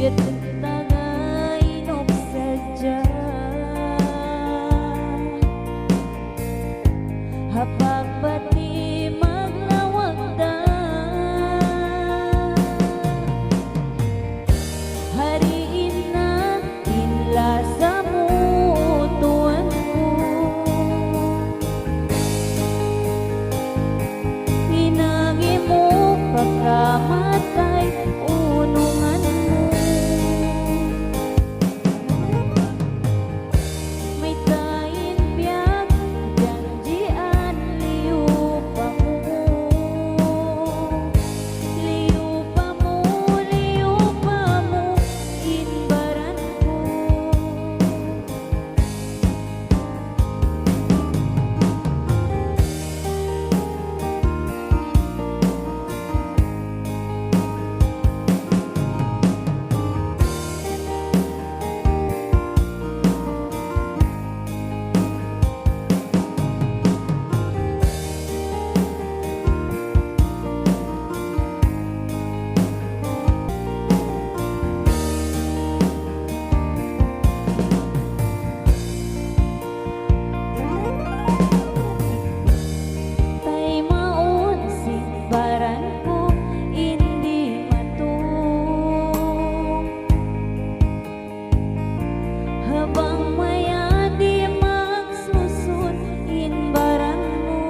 biar tagainop saja. Hapag pati maglawagda, hariin na inla sa mutuan ko. Hinangi mo pagkamatay unungan mo. May tain biyak janjian liu pa mo. Liu pa mo, liu pa mo, inbaran ko. Tay maun simbaran ko hindi matung. Habang maya di magsusun inbaran mo.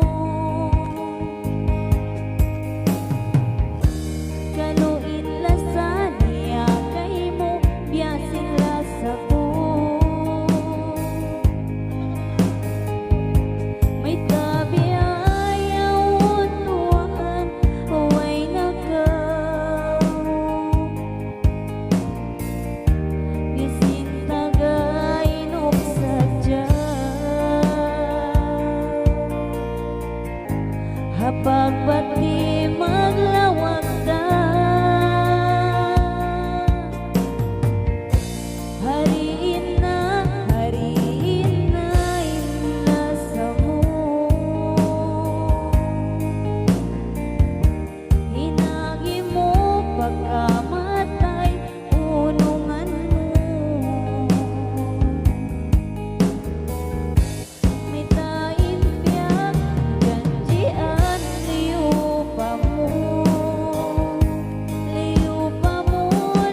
Kaluin lasan niya kay mo biyasin lasa ko. May tabi ayaw tuwan, huway nagaw. Bisin tagainop sadya. Hapag pati maglawagda, hariin na inlasa mo. Hinagi mo pagkamatay unungan mo. May tain biyak janjian liu pa mo. Liu pa mo,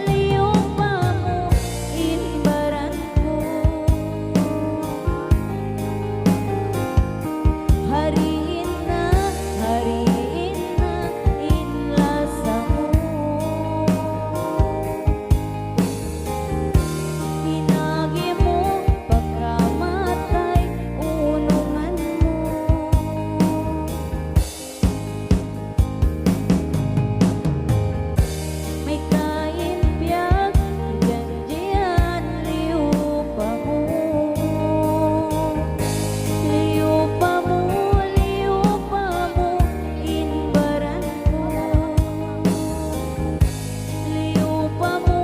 liu pa mo, inbaran ko. Hariin na inlasa mo. Hinagi mo pagkamatay unungan mo. May tain biyak janjian liu pa mo. Liu pa mo, inbaran ko. Liu pa mo,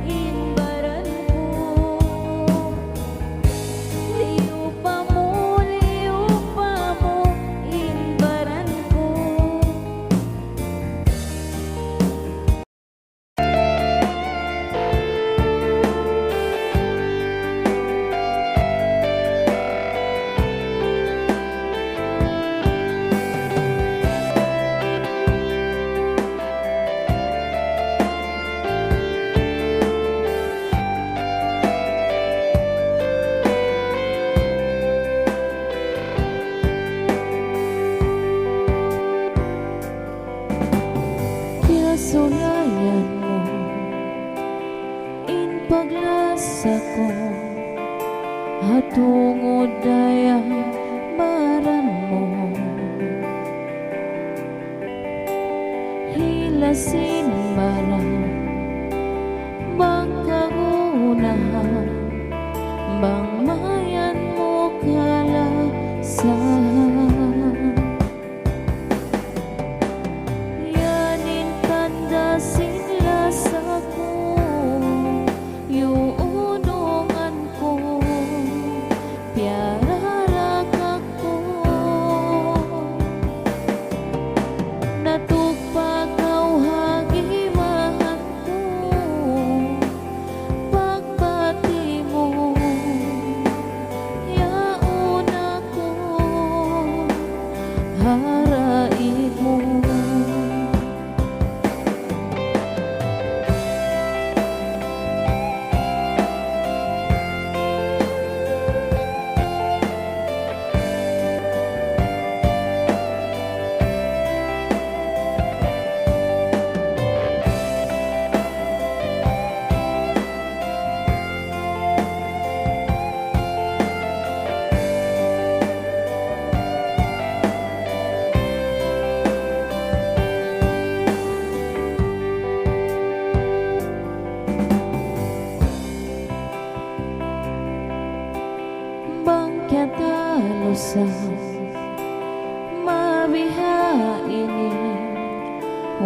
inbaran ko. Liu pa mo, inbaran ko. Sulayan mo in paglasa ko hatungod dayang baran mo. Hilasin barang bang kagunahan, bang mayan mo kalasahan. Yanin tanda sinlasa ko, yung unungan ko, piararak ako. Natugpagaw hagimahan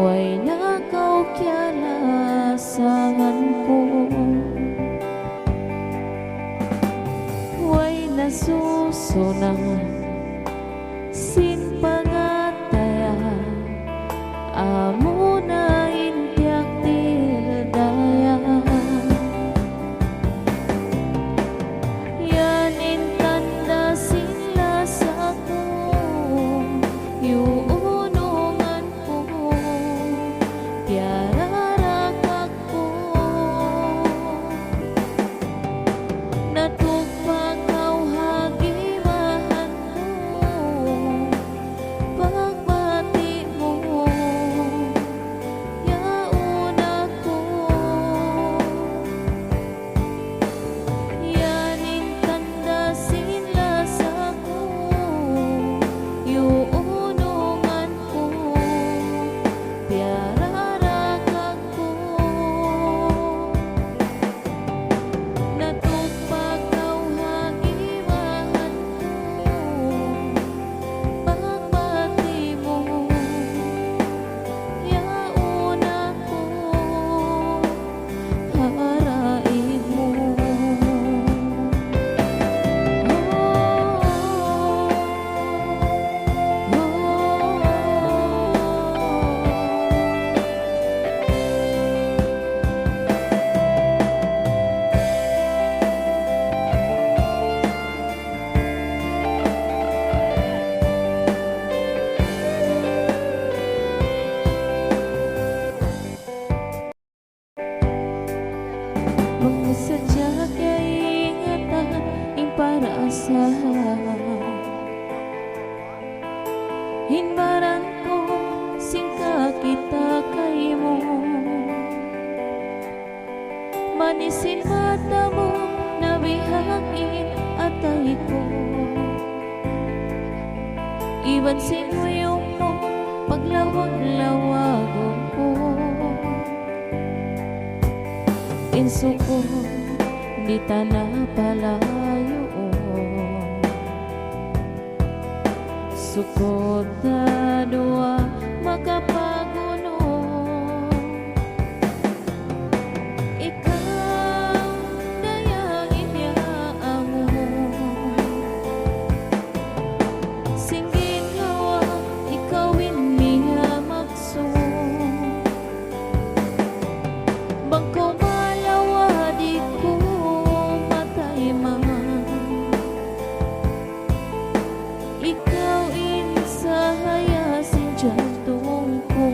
Way nakaw kialasahan ko, way nasusunan sin pagataya, amo na intiak dildaya. Yanin tanda sila sa ko, yuunungan ko, tiararakak ko. Natugpag kau hagimahan ko, pagbati mo, yauna ko. Yanin tanda sila sa ko, yuunungan ko, tiararakak ko. Natugpag kau hagimahan ko, pagbati mo, yauna ko, haraig mo. Mga sadya kay ingatan para asahan, hinbaran ko singka kita kay mo, manisin mata mo nabihagin atay ko, iban sinuyong mo paglawag-lawagon ko. Inso ko, di tanah palayo, sukod na dua makapaguno. Ikaw dayain niya amo, singgit hawa ikawin niya magso. Bangko malawa di ko matay man, ikaw insahaya sin jantong ko.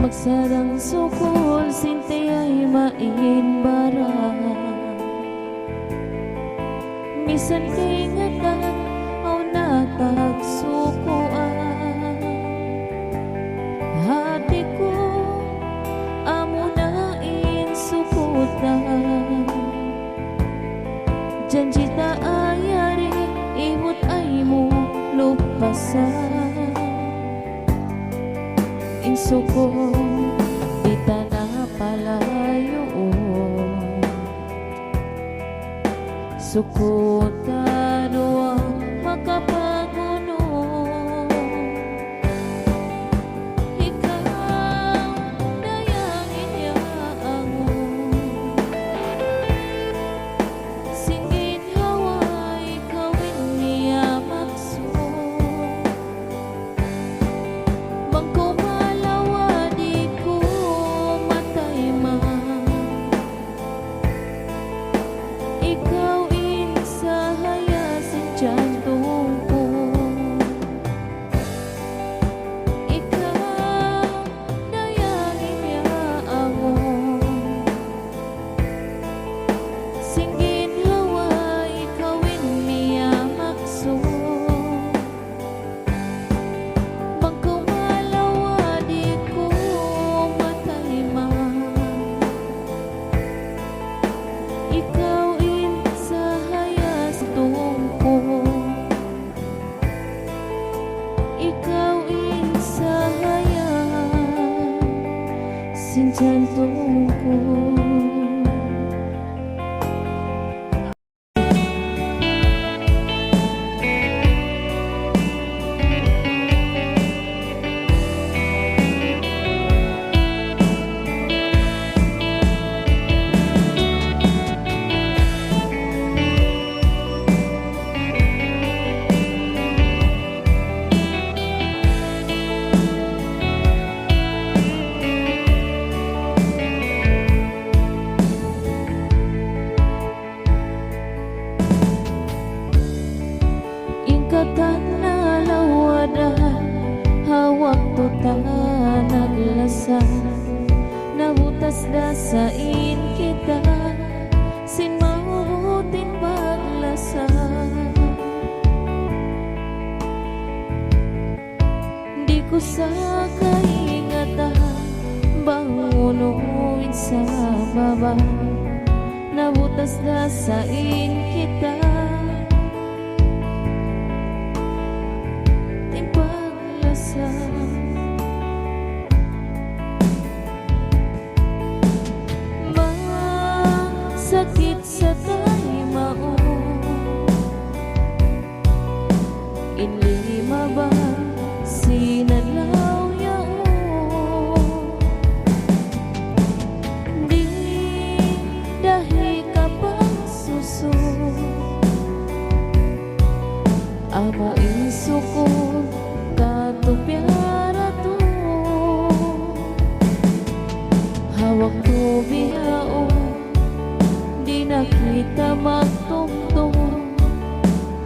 Magsarang sukol sinte ay mainbaran, misan kay ngatan aw natagsukuan. Hati ko amo na insukutan, janji ta ayari imut ay mo lupasan. Inso ko di tanah palayo, sukot ano ang makapaguno. Ikaw dayangin niya ako, singgit hawa ikawin niya magso. Bangko malawa di ko matay man, ikaw insahaya sin jantong ko. Ikaw dayangin niya ako, singgit hawa ikawin niya ta naglasan, nabutas da sa in kita, sin mahutin paglasan. Di ko sa kaingatan, bangunuin sa baba, nabutas da sa in kita, sakit sa taimao, inlima ba sinalaw yao, di dahi ka pang suso, amo insuko katupyara to, hawak to bihao, di na kita magtungtong,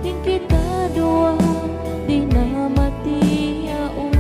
di kita dua, di na matiyao.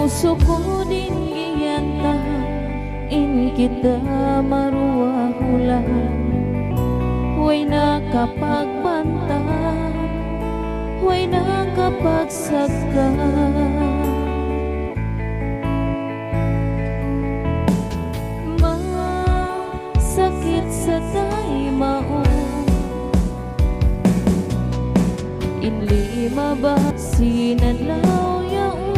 Puso ko din giyanta, in kita maruwa hula, huway nakapagbanta, huway nakapagsaka. Masakit sa taimao, inlima ba sinalaw yao,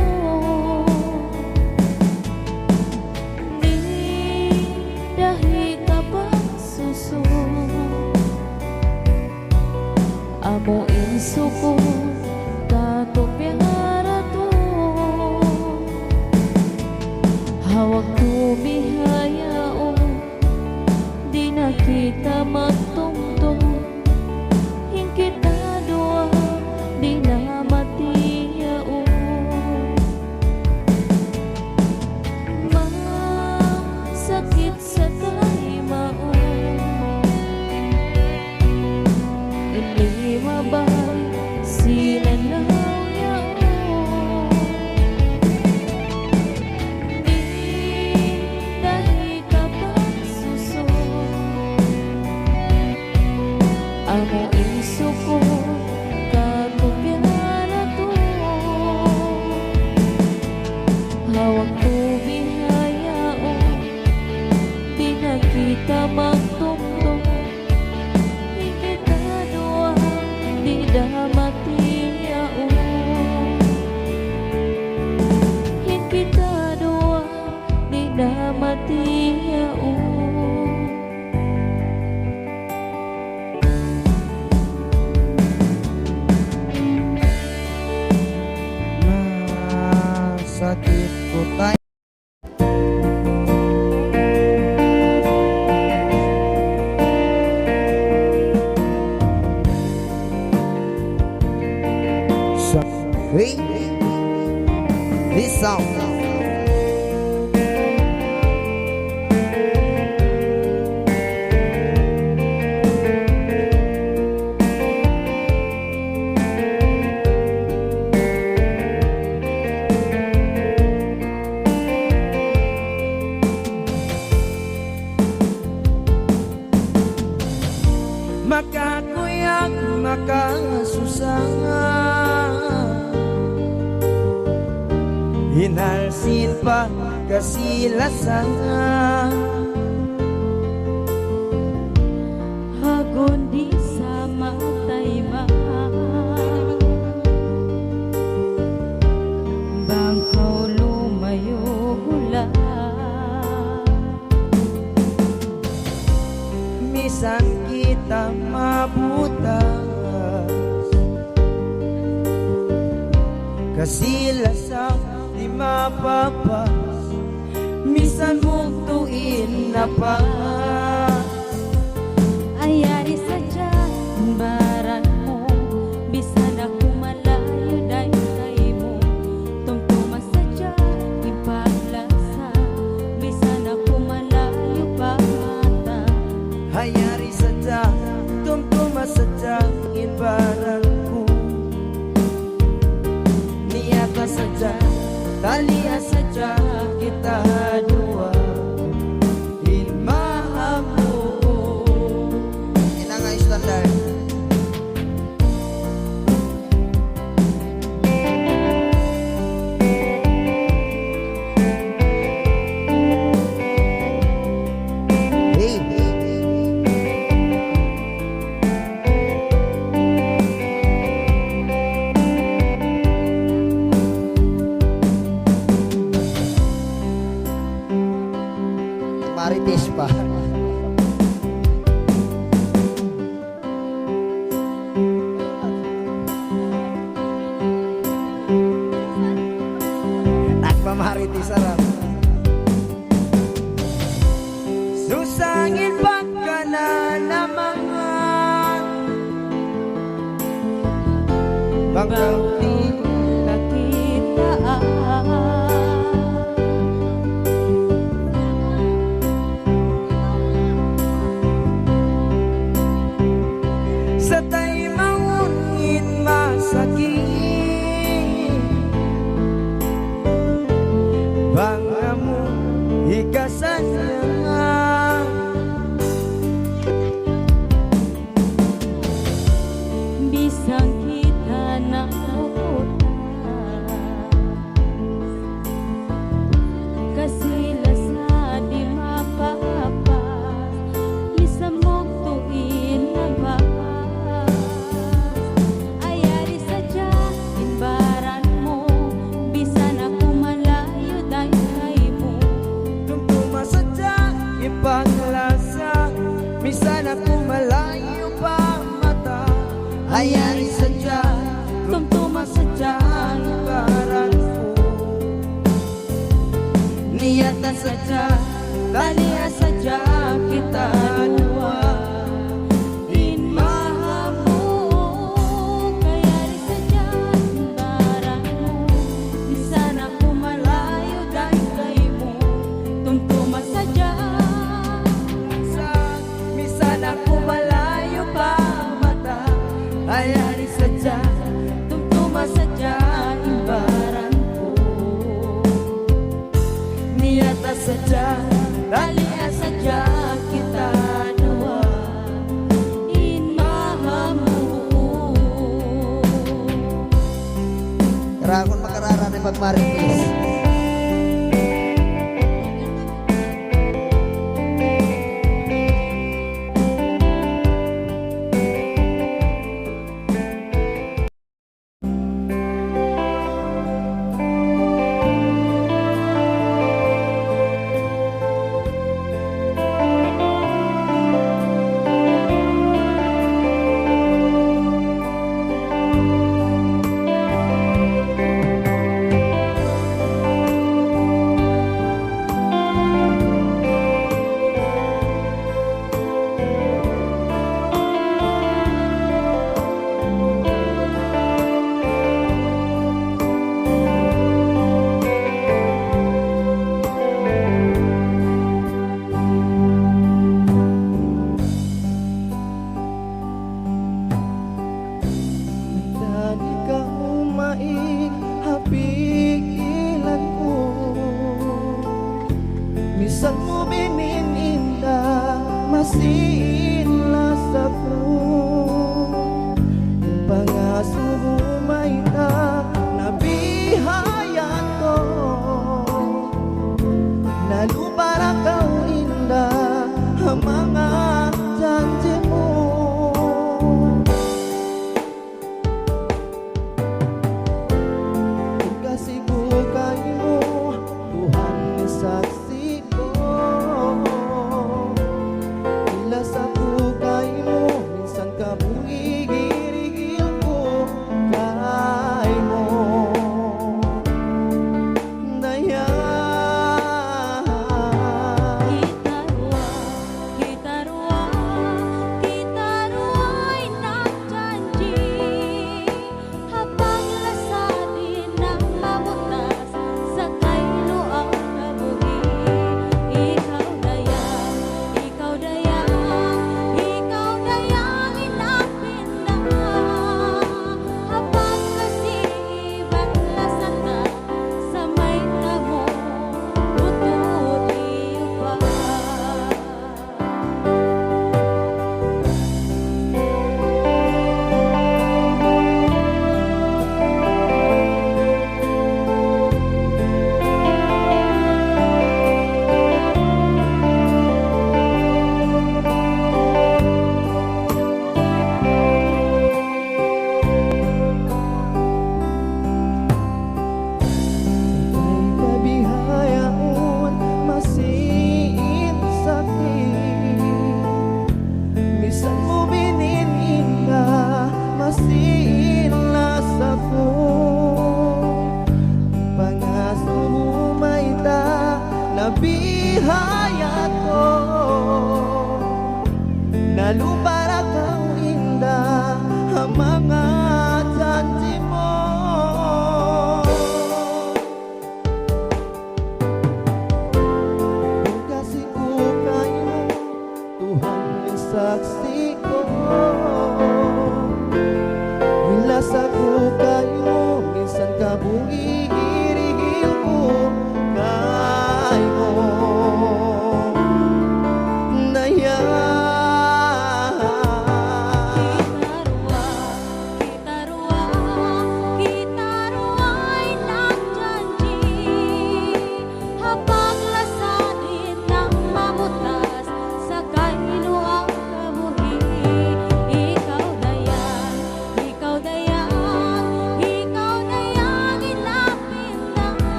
amo insuko katupyara to, hawak to bihayao, di na kita magtungtong, hin kita dua, di na matiyao. Masakit sa taimao, inlima ba sinalaw yao, di dahi ka pang suso, amo insuko katupyara to, hawak to bihayao, di na kita magtungtong, di kita dua, di na matiyao, hin kita dua, di na matiyao. Sakit ko tayo. Hey, this song. Makakuyak, makasusah, hinalsin pa kasilasan, Hagon di sa matay ba, bisan kita mabutas kasilasan di mapapas misan muktuin na pa Ayari saja baran mo bisan ako malayo dahil mo tumtuma sadya ipaglasa bisan ako malayo pa mata hayari sadya tumtuma sadya ibaran ko niyata sadya talia sadya kita dua ilmahamu ina nga standard hey, Marites pa. Nagmamarites sarap. Susangin pagka na naman Bangkang sa tay mangungin masakit banga mo higasan niya bisang kita na kasi lasa di mapapa bisa muktuin na ba ayari sadya imbaran mo bisan ako malayo dahil mo tumtuma sadya ipaglasa misan ako malayo pa mata hayari sadya tumtuma sadya ibaran ko niyata sadya talia sadya kita dua Inmahamu kayari sadya imbaran mo bisan ako malayo dahil mo tumtuma sadya misan ako malayo pa mata hayari sadya tumtuma sadya imbaran ko niyata sadya talia sadya kita dua Inmahamu Karakon makarara ni pagmarites Bisan mo binininda masinlas ako pangasumay na nabihayan ko nalubara kau indah ang mga janji mo kasih bukan mo Tuhan saksi ko bila sa lalo para kang indah ang mga janji mo. Kung kasi kukay mo, Tuhan ang saksi ko. Hila sa kukay mo, minsan ka buong iirihil ko kay mo.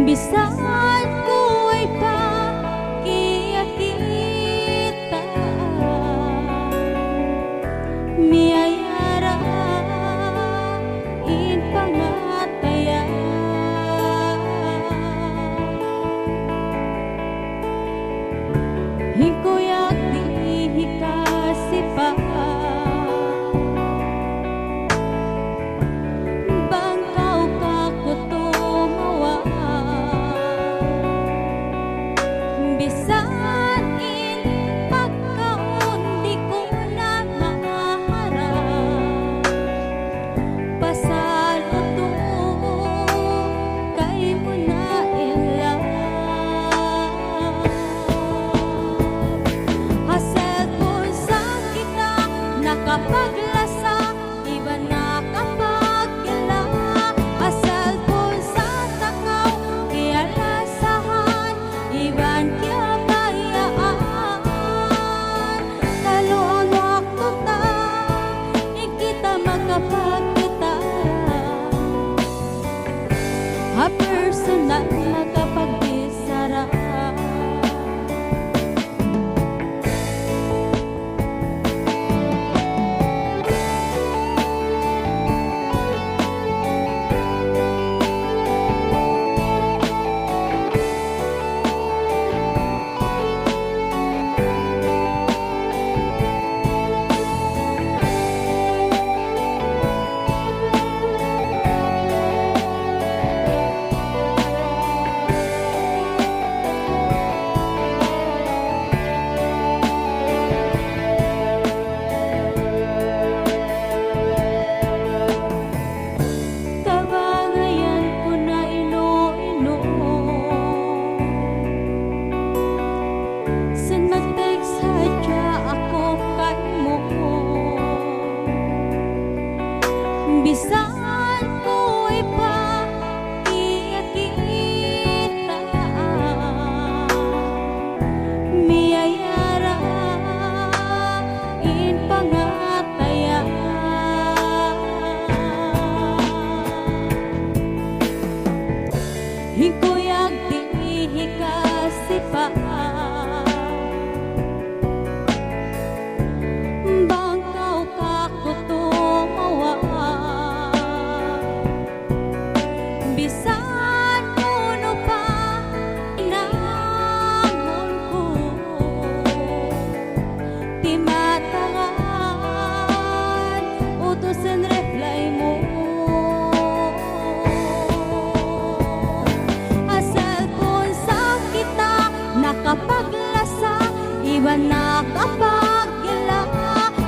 Bisan ko ay pakiyakita miyayara in pangataya hingkuyak di hikasipa bangkaw ka ko tumawa bisan in pagkaon di ko na maharap pasalo to kay mo na in love hasad ko sa kita nakapaglasa iba nakapagkila hasad ko sa takaw kaya lasahan iban kaya bayaan talo ang wakto ta ikita makapagkita a personal makapagbisara bisan ko'y pakikita, miyayara in pangataya. Hingkuyag di kasipa, bangkaw kako tumawa, bisan kuno pa inangon ko, di matangan utusan reply mo. Asal kung sa kita nakapaglasa, iba nakapagila.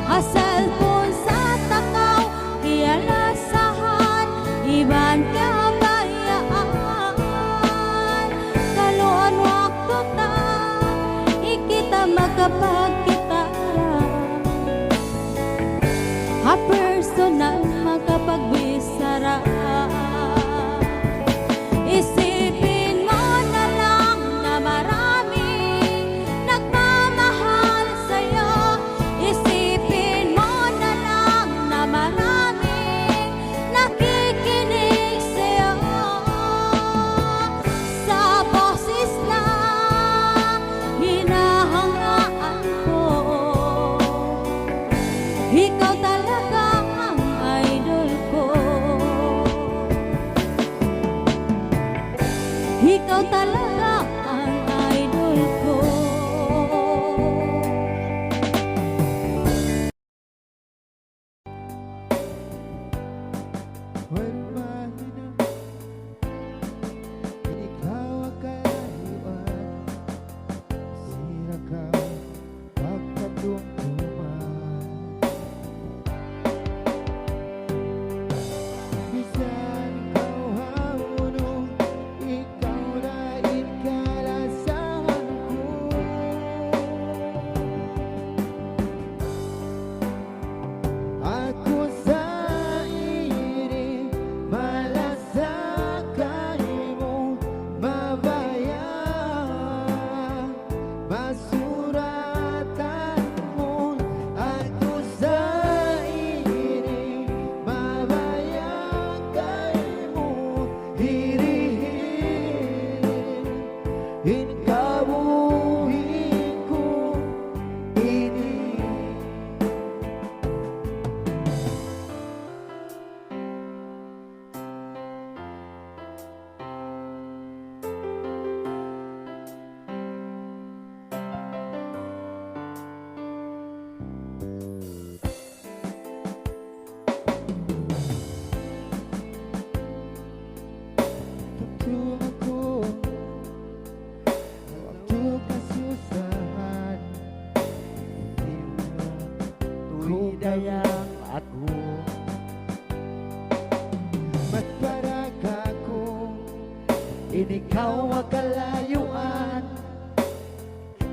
Asal kung sa takaw ialasahan, iban kabayaan. Kaluan wakto ta ikita makapagkita, ha personal makapagbisara. Isipin mo na lang na marami nagmamahal sa'yo. Isipin mo na lang na marami nakikinig sa'yo. Sa boses na hinahangaan ko, ikaw talaga ang idol ko. Ikaw talaga ang idol ko. When mahina, ikaw ang kalayuan. Sira ka pagkatungtuman. Bisan ikaw haunong, ikaw rin kalasahan ko. Ako sa iri malasakay mo, mabaya masuratan mo. Ako sa iri mabaya kay mo, hirihin inkabuhin ko ini. Tugtog ako, waktu kasusahan. Tuwi dayang ako, magparag ako, inikaw ang kalayuan.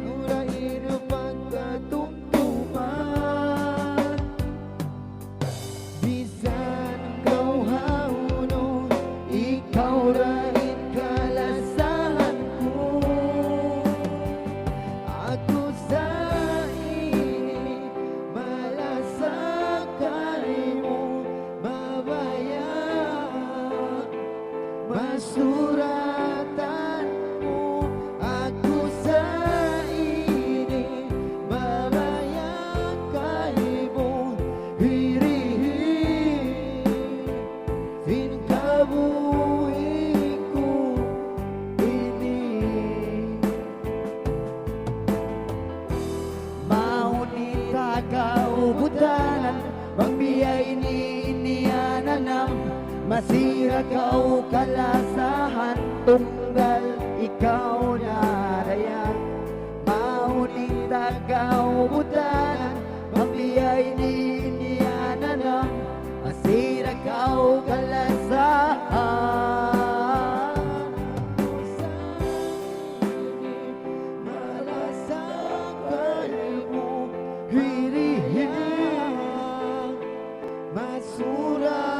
Urain ang pagkatungtuman. Bisan ikaw haunong, ikaw rin kalasahan ko. Ako sa ini malasakay mo, mabaya masuratan mo. Ako sa ini mabaya kay mo, hirihin inkabuhin ko ini. Maunita kaubutanan, magbiyay ni iniananam. Masira kau kalasahan, tunggal ikaw narayan. Maunita kaubutanan, magbiyay ni iniananam. Masira kau kalasahan. Malasakay mo, hirihin masura